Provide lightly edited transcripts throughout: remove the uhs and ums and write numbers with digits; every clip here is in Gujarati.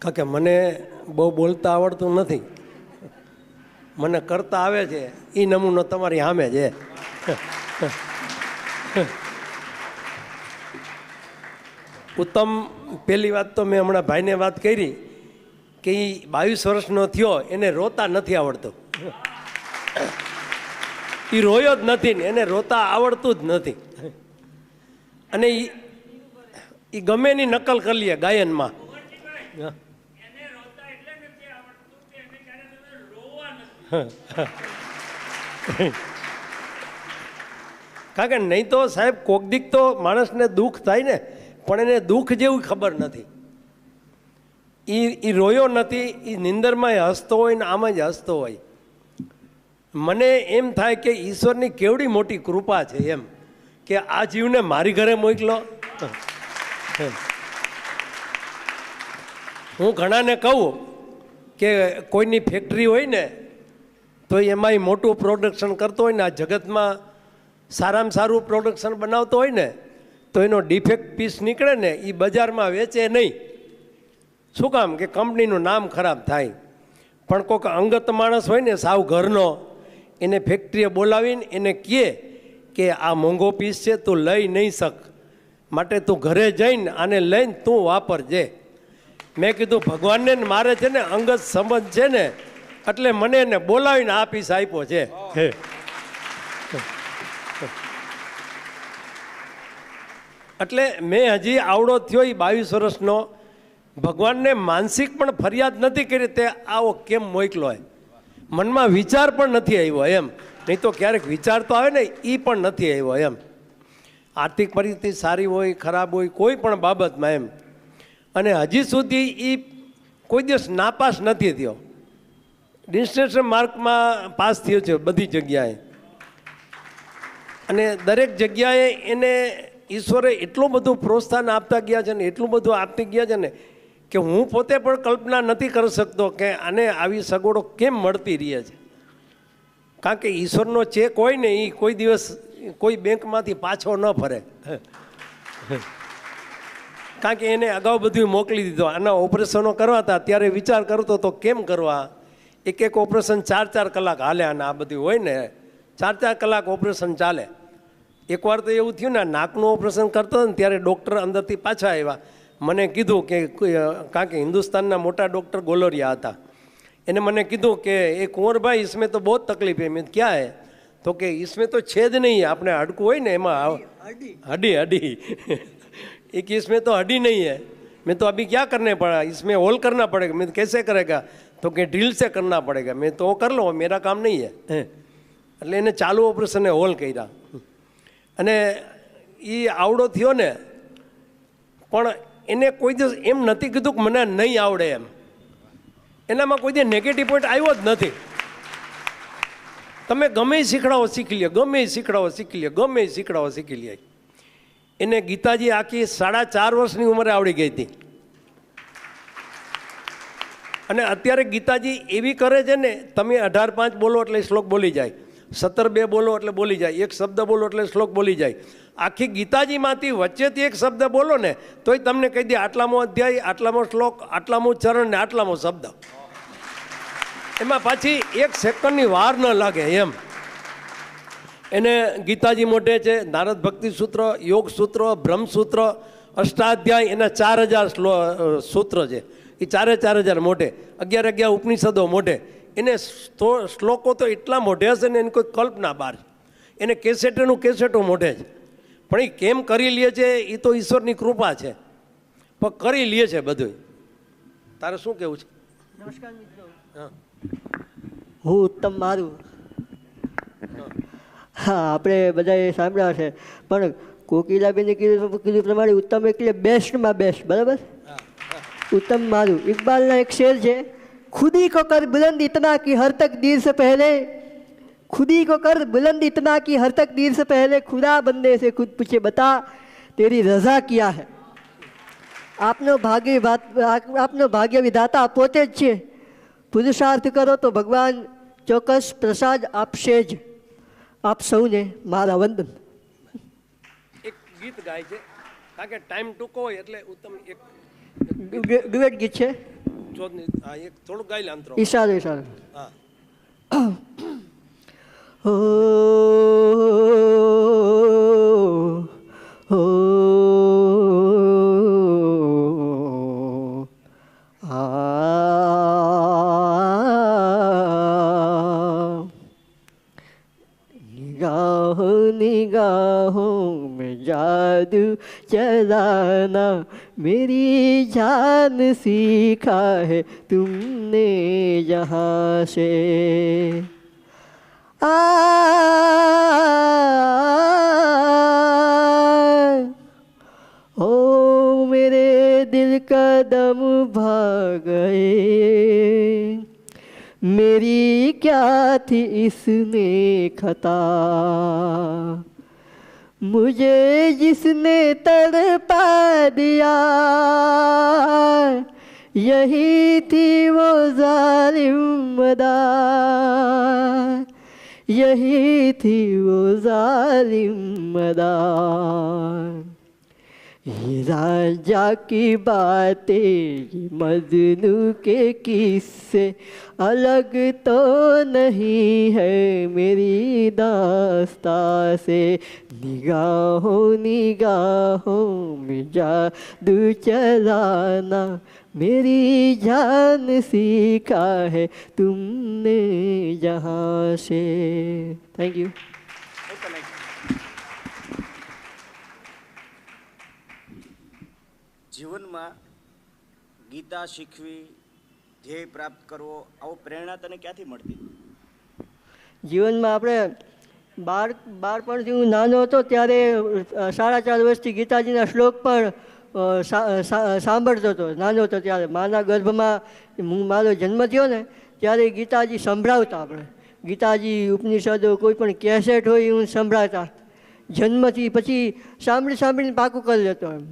કારણ કે મને બહુ બોલતા આવડતું નથી, મને કરતા આવે છે. એ નમૂનો તમારી સામે છે. ઉત્તમ, પહેલી વાત તો મેં હમણાં ભાઈને વાત કરી કે એ 22 વર્ષનો થયો, એને રોતા નથી આવડતું. એ રોયો જ નથી ને એને રોતા આવડતું જ નથી. અને એ ગમે એની નકલ કરી લે ગાયનમાં. કારણ કે નહીં તો સાહેબ કોક દીક તો માણસને દુઃખ થાય ને, પણ એને દુઃખ જેવું ખબર નથી. એ રોયો નથી, એ નિંદરમાં હસતો હોય ને આમાં જ હસતો હોય. મને એમ થાય કે ઈશ્વરની કેવડી મોટી કૃપા છે એમ, કે આ જીવને મારી ઘરે મોકલો. હું ઘણાને કહું કે કોઈની ફેક્ટરી હોય ને તો એમાંય મોટું પ્રોડક્શન કરતો હોય ને, આ જગતમાં સારામાં સારું પ્રોડક્શન બનાવતો હોય ને, તો એનો ડિફેક્ટ પીસ નીકળે ને એ બજારમાં વેચે નહીં. શું કામ? કે કંપનીનું નામ ખરાબ થાય. પણ કોઈક અંગત માણસ હોય ને સાવ ઘરનો, એને ફેક્ટરીએ બોલાવીને એને કહે કે આ મોંઘો પીસ છે, તું લઈ નહીં શક, માટે તું ઘરે જઈને આને લઈને તું વાપરજે. મેં કીધું ભગવાનને મારે છે ને અંગત સંબંધ છે ને, એટલે મને એને બોલાવીને આ પીસ આપ્યો છે. એટલે મેં હજી આવડો થયો એ 22 વર્ષનો, ભગવાનને માનસિક પણ ફરિયાદ નથી કરી તે આવો કેમ મોકલો. મનમાં વિચાર પણ નથી આવ્યો એમ. નહીં તો ક્યારેક વિચાર તો આવે ને, એ પણ નથી આવ્યો એમ. આર્થિક પરિસ્થિતિ સારી હોય ખરાબ હોય કોઈ પણ બાબતમાં એમ. અને હજી સુધી એ કોઈ દિવસ નાપાસ નથી થયો. ડિસ્ટિંક્શન માર્કમાં પાસ થયો છે બધી જગ્યાએ. અને દરેક જગ્યાએ એને ઈશ્વરે એટલું બધું પ્રોત્સાહન આપતા ગયા છે ને, એટલું બધું આપતી ગયા છે ને, કે હું પોતે પણ કલ્પના નથી કરી શકતો કે આને આવી સગવડો કેમ મળતી રહે છે. કારણ કે ઈશ્વરનો ચેક હોય ને એ કોઈ દિવસ કોઈ બેંકમાંથી પાછો ન ફરે. કારણ કે એને અગાઉ બધું મોકલી દીધો. આના ઓપરેશનો કરવા હતા ત્યારે વિચાર કરતો તો કેમ કરવા, એક ઓપરેશન 4-4 કલાક હાલે. અને આ બધું હોય ને 4-4 કલાક ઓપરેશન ચાલે. એકવાર તો એવું થયું ને, નાકનું ઓપરેશન કરતો હતો ને ત્યારે ડૉક્ટર અંદરથી પાછા આવ્યા. મને કીધું કે, કારણ કે હિન્દુસ્તાનના મોટા ડૉક્ટર ગોલોરિયા હતા, એને મને કીધું કે એ કુંવરભાઈ इसमें तो बहुत तकलीफ है. मैं क्या है? तो कि इसमें तो छेद नहीं है. આપણે હાડકું હોય ને એમાં हड्डी एक इसमें तो हड्डी नहीं है. मैं तो अभी क्या करने पड़ा, इसमें होल करना पड़ेगा. मैं कैसे करेगा? तो कि ड्रिल से करना पड़ेगा. मैं तो कर लो, मेरा काम नहीं है. એટલે એને ચાલુ ઓપરેશને હોલ કર્યા. અને એ આવડો થયો ને, પણ એને કોઈ દિવસ એમ નથી કીધું કે મને નહીં આવડે એમ. એનામાં કોઈ દિવસ નેગેટિવ પોઈન્ટ આવ્યો જ નથી. તમે ગમે શીખડાવો શીખી લે, ગમે શીખડાવો શીખી લે, ગમે શીખડાવો શીખી લે. એને ગીતાજી આખી 4.5 વર્ષની ઉંમરે આવડી ગઈ હતી. અને અત્યારે ગીતાજી એવી કરે છે ને, તમે 18:5 બોલો એટલે શ્લોક બોલી જાય, 17:2 બોલો એટલે બોલી જાય, એક શબ્દ બોલો એટલે શ્લોક બોલી જાય. આખી ગીતાજીમાંથી વચ્ચેથી એક શબ્દ બોલો ને તોય તમને કહી દે આટલામો અધ્યાય, આટલામો શ્લોક, આટલામો ચરણ ને આટલામો શબ્દ. એમાં પાછી 1 સેકન્ડની વાર ન લાગે એમ. એને ગીતાજી મોઢે છે, નારદ ભક્તિ સૂત્ર, યોગ સૂત્ર, બ્રહ્મસૂત્ર, અષ્ટાધ્યાય, એના 4000 સૂત્ર છે. એ 4000 મોઢે, 11 ઉપનિષદો મોઢે. એને શ્લોકો તો એટલા મોઢે હશે ને એની કોઈ કલ્પના બહાર. એને કેસેટનું કેસેટો મોઢે છે. પણ એ કેમ કરી લે છે એ તો ઈશ્વરની કૃપા છે, પણ કરી લે છે બધું. તારે શું કહેવું છે? નમસ્કાર મિત્રો, હું ઉત્તમ મારું. હા, આપણે બધાએ સાંભળ્યા છે, પણ કોકિલાબેને કીધું પ્રમાણે ઉત્તમ એટલે બેસ્ટમાં બેસ્ટ, બરાબર? उत्तम मारू. इकबाल ना एक शेर है, खुदी को कर बुलंद इतना कि हर तकदीर से पहले, खुदी को कर बुलंद इतना कि हर तकदीर से पहले खुदा बंदे से खुद पूछे बता तेरी रजा किया है. आपनो भाग्य विधाता पोते ज छे. पुरुषार्थ करो तो भगवान ચોક્કસ પ્રસાદ આપશે જ. આપ સૌને મારા વંદન. એક ગીત ગાય છે, કારણ કે ટાઈમ ટૂંકો હોય એટલે ઉત્તમ એક ડુએટ ગીત છે. જો જ નહીં. હા એક થોડુંક ગાઈ લે અંતરો. ઈશારો ઈશારો. હા હો હો निगाहों में जादू चलाना मेरी जान सीखा है तुमने यहाँ से ओ मेरे दिल का दम भाग गए मेरी क्या थी इसने खता मुझे जिसने तड़पा दिया यही थी वो जालिम अदा यही थी वो जालिम अदा ये राजा की बातें ये मजनू के किस्से अलग तो नहीं है मेरी दास्तां से निगाहों निगाहों में जादू चलाना मेरी जान सीखा है तुमने जहाँ से थैंक यू જીવનમાં ગીતા શીખવી ધ્યેય પ્રાપ્ત કરવો આવો પ્રેરણા તને ક્યાંથી મળતી? જીવનમાં આપણે બાળપણથી હું નાનો હતો ત્યારે 4.5 વર્ષથી ગીતાજીના શ્લોક પણ સાંભળતો હતો. નાનો હતો ત્યારે માના ગર્ભમાં મારો જન્મ થયો ને ત્યારે ગીતાજી સંભળાવતા. આપણે ગીતાજી ઉપનિષદો કોઈ પણ કેસેટ હોય હું સંભળાવતા જન્મથી. પછી સાંભળીને પાકું કરી લેતો એમ.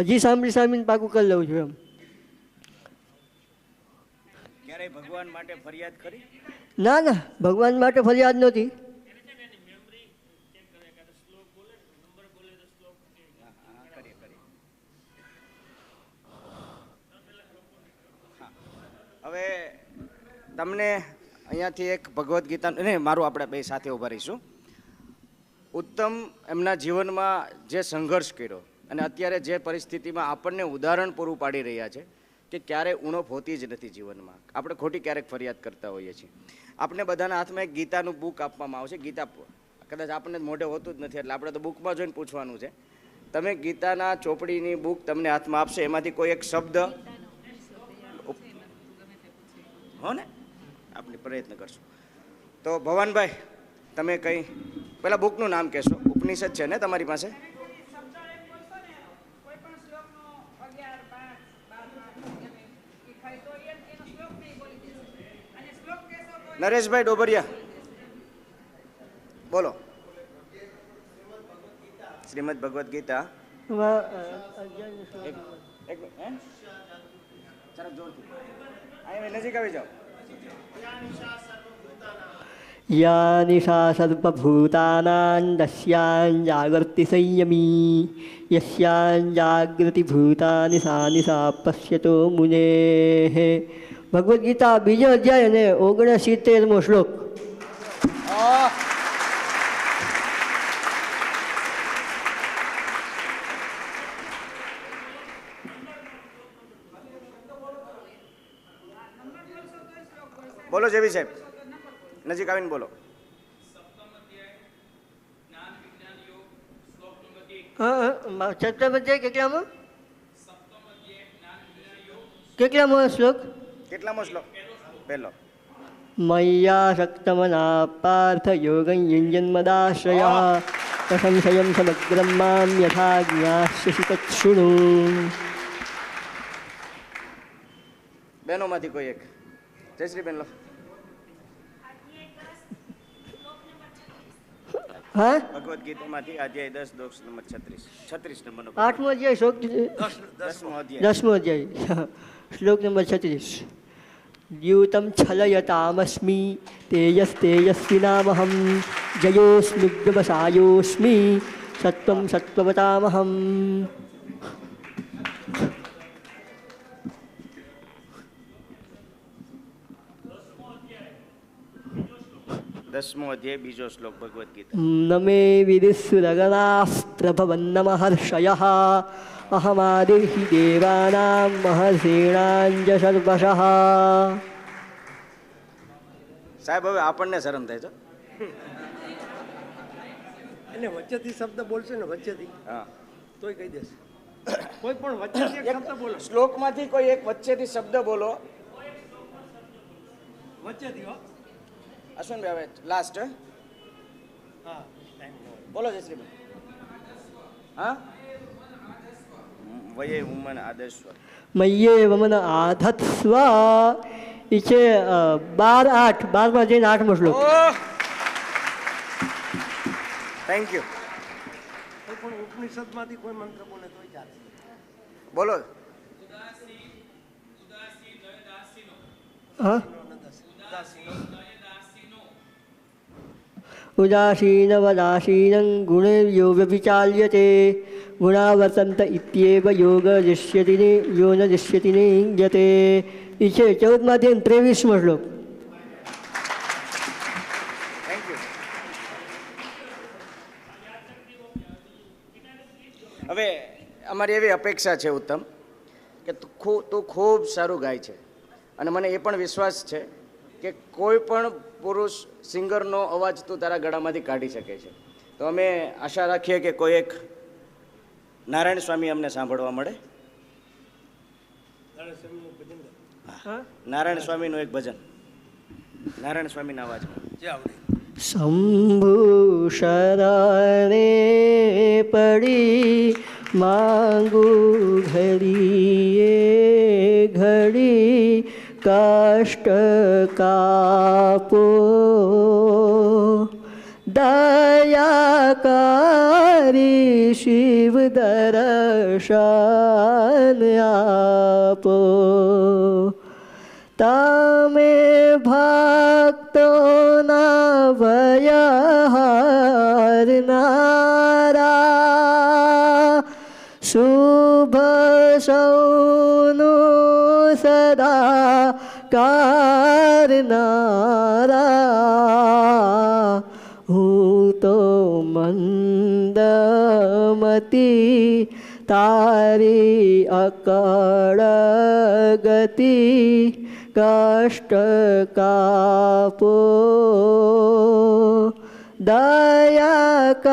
હજી સાંભળીને પાકું કરી લઉં છું એમ. ક્યારેય ભગવાન માટે ફરિયાદ કરી? ના ના, ભગવાન માટે ફરિયાદ નહોતી. હવે તમને અહીંયાથી એક ભગવદ્ ગીતા ને મારું આપણે બે સાથે ઉભા રહીશું. ઉત્તમ એમના જીવનમાં જે સંઘર્ષ કર્યો અને અત્યારે જે પરિસ્થિતિમાં આપણને ઉદાહરણ પૂરું પાડી રહ્યા છે કે ક્યારેય ઉણપ હોતી જ નથી જીવનમાં. આપણે ખોટી ક્યારેક ફરિયાદ કરતા હોઈએ છીએ. આપણે બધાના હાથમાં એક ગીતાનું બુક આપવામાં આવશે. ગીતા કદાચ આપણને મોઢે હોતું જ નથી એટલે આપણે તો બુકમાં જોઈને પૂછવાનું છે. તમે ગીતાના ચોપડીની બુક તમને હાથમાં આપશે, એમાંથી કોઈ એક શબ્દ હો ને આપણે પ્રયત્ન કરશું. તો ભવાનભાઈ તમે કંઈ પહેલાં બુકનું નામ કહેશો. ઉપનિષદ છે ને તમારી પાસે? નરેશભાઈ ડોબરિયા બોલો. શ્રીમદ ભગવદ્ ગીતા નજીક આવી જાઓ. યા નિશા સર્વભૂતાનાં દસ્યાં જાગર્તિ સંયમી યસ્યાં જાગૃતિ ભૂતાનિ સા નિશા પશ્યતો મુનેઃ. ભગવદ્ ગીતા બીજો અધ્યાય અને 69મો શ્લોક. બોલો જેવી સાહેબ, નજીક આવીને બોલો. સપ્તમ અધ્યાય કેટલામો? કેટલામો શ્લોક? કેટલામો શ્લોક? પહેલો. મય્યા શક્તમના પાર્થ યોગં યુંજન્મદાશ્રયા સંશયં સમગ્રમ મામ યથા જ્ઞાસ્યસि તત્શૃણુ. બહેનોમાંથી કોઈ એક. જયશ્રી બેન લો. હા, ભગવદ્ ગીતામાંથી અધ્યાય 10 શ્લોક નંબર 36 નંબરનો 8મો અધ્યાય શ્લોક 10મો અધ્યાય શ્લોક નંબર 36. દ્યુતમ છલયતામસ્મિ તેજસ્તેજસ્વિનામહં જયોસ્મિગ્ધવસાયોસ્મિ સત્વં સત્વવતામહં. 10મો અધ્યાય બીજો શ્લોક ભગવદ્ ગીતા. નમે વિદિસ્સુરગણાસ્ત્રભવન્ન મહર્ષયઃ અહમાદિર્હિ દેવાનાં મહર્ષીણાંચ સર્વશઃ. સાહેબ હવે આપણને શરમ થાય છે. એને વચ્ચેથી શબ્દ બોલશે ને વચ્ચેથી હા, તોય કહી દેશે. કોઈ પણ વચ્ચેથી એક શબ્દ બોલો, શ્લોકમાંથી કોઈ એક વચ્ચેથી શબ્દ બોલો. વચ્ચેથી હો. અશ્વિનભાઈ હવે લાસ્ટ. હા ટાઈમ ન હોય. બોલો જયશ્રીભાઈ. હા, વયે ઉમન આદેશ્વર. મય્યે વમન આધત્સ્વ. એ છે 12:8, 12માં જઈને 8મો શ્લોક. Thank you. કોઈ પણ ઉપનિષદમાંથી કોઈ મંત્ર બોલે તોય ચાલે. બોલો. હા, ઉદાસીનવદાસીनं ગુણેર્યો વ્યભિચાલ્યતે ગુણાવર્તંત ઇત્યેવ યોગ દૃશ્યતિ યો ન દૃશ્યતિ નિંદ્યતે. એ છે 14માંથી 23મો શ્લોક. Thank you. હવે અમારી એવી અપેક્ષા છે ઉત્તમ કે તું ખૂબ સારું ગાય છે અને મને એ પણ વિશ્વાસ છે કે કોઈ પણ પુરુષ સિંગરનો અવાજ તું તારા ગળામાંથી કાઢી શકે છે. તો અમે આશા રાખીએ કે કોઈ એક નારાયણ સ્વામી અમને સાંભળવા મળે. નારાયણ સ્વામીનું એક ભજન, નારાયણ સ્વામીના અવાજમાં. જે આવડે. શંભુ શરણે પડી માંગુ ઘડીએ ઘડી કષ્ટ કાપો દયાકારી શિવ દર્શન આપો. તમે ભક્તોના ભય હરનારા શુભ સૌનું સદા કરનારા. હું તો મંદમતી તારી અકળ ગતિ કષ્ટ કાપો દયાકારી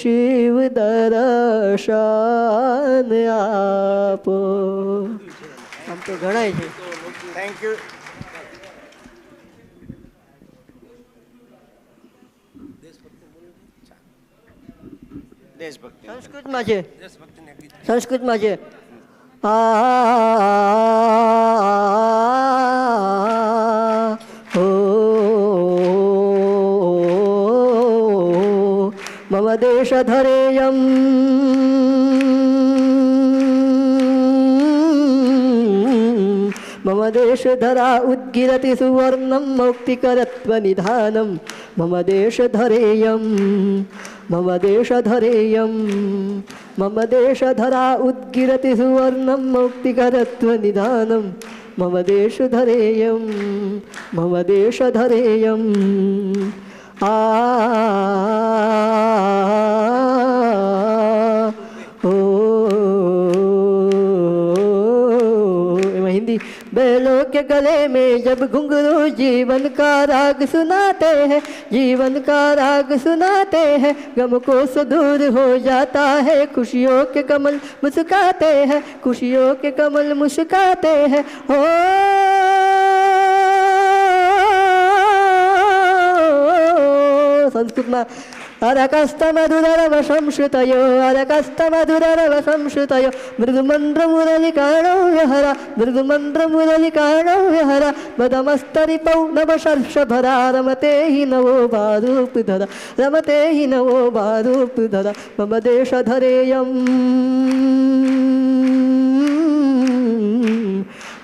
શિવ દર્શન આપો. આમ તો ગણાય છે. Thank you. દેશભક્તિ. સંસ્કૃતમાં છે, દેશભક્તિને ગીત. સંસ્કૃતમાં છે. મમ દેશ ધરેયમ મમ દેશ ધરા ઉદ્ગીરતિ સુવર્ણમ મૌક્તિકરત્વ નિધાનમ મમ દેશ ધરેયમ મમ દેશ ધરેયમ મમ દેશ ધરા ઉદ્ગીરતિ સુવર્ણમ મૌક્તિકરત્વ નિધાનમ મમ દેશ ધરેયમ મમ દેશ ધરેયમ. એમાં હિન્દી. बैलों के गले में जब घुंघरू जीवन का राग सुनाते हैं, जीवन का राग सुनाते हैं, गम को सुदूर हो जाता है, खुशियों के कमल मुस्काते हैं, खुशियों के कमल मुस्काते हैं. हो संस्कृत में अरकस्तमधुररवशं श्रुतयो अरकस्तमधुररवशं श्रुतयो मृदुमन्द्रमुरलिकाणो विहर मृदुमन्द्रमुरलिकाणो विहर मदमस्तरिपौ नवशर्षभरा रमते हि नवो बारूपधर रमते हि नवो बारूपधर मम देशधरेयं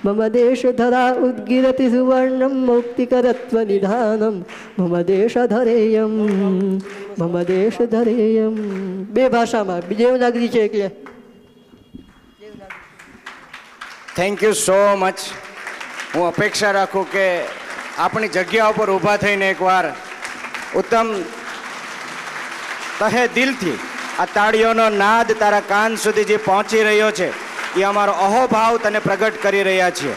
मम देशधरा उद्गिरति सुवर्णं मौक्तिकरत्वनिधानं मम देशधरेयं मम देशधरेयं. બે ભાષામાં દેવનાગરી છે એટલે. Thank you so much. હું અપેક્ષા રાખું કે આપણી જગ્યા ઉપર ઊભા થઈને એકવાર ઉત્તમ તહે દિલથી આ તાળીઓનો નાદ તારા કાન સુધી જે પહોંચી રહ્યો છે એ અમારો અહોભાવ તને પ્રગટ કરી રહ્યા છીએ.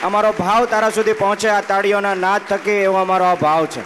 અમારો ભાવ તારા સુધી પહોંચે આ તાળીઓના નાદ થકી એવો અમારો આ ભાવ છે.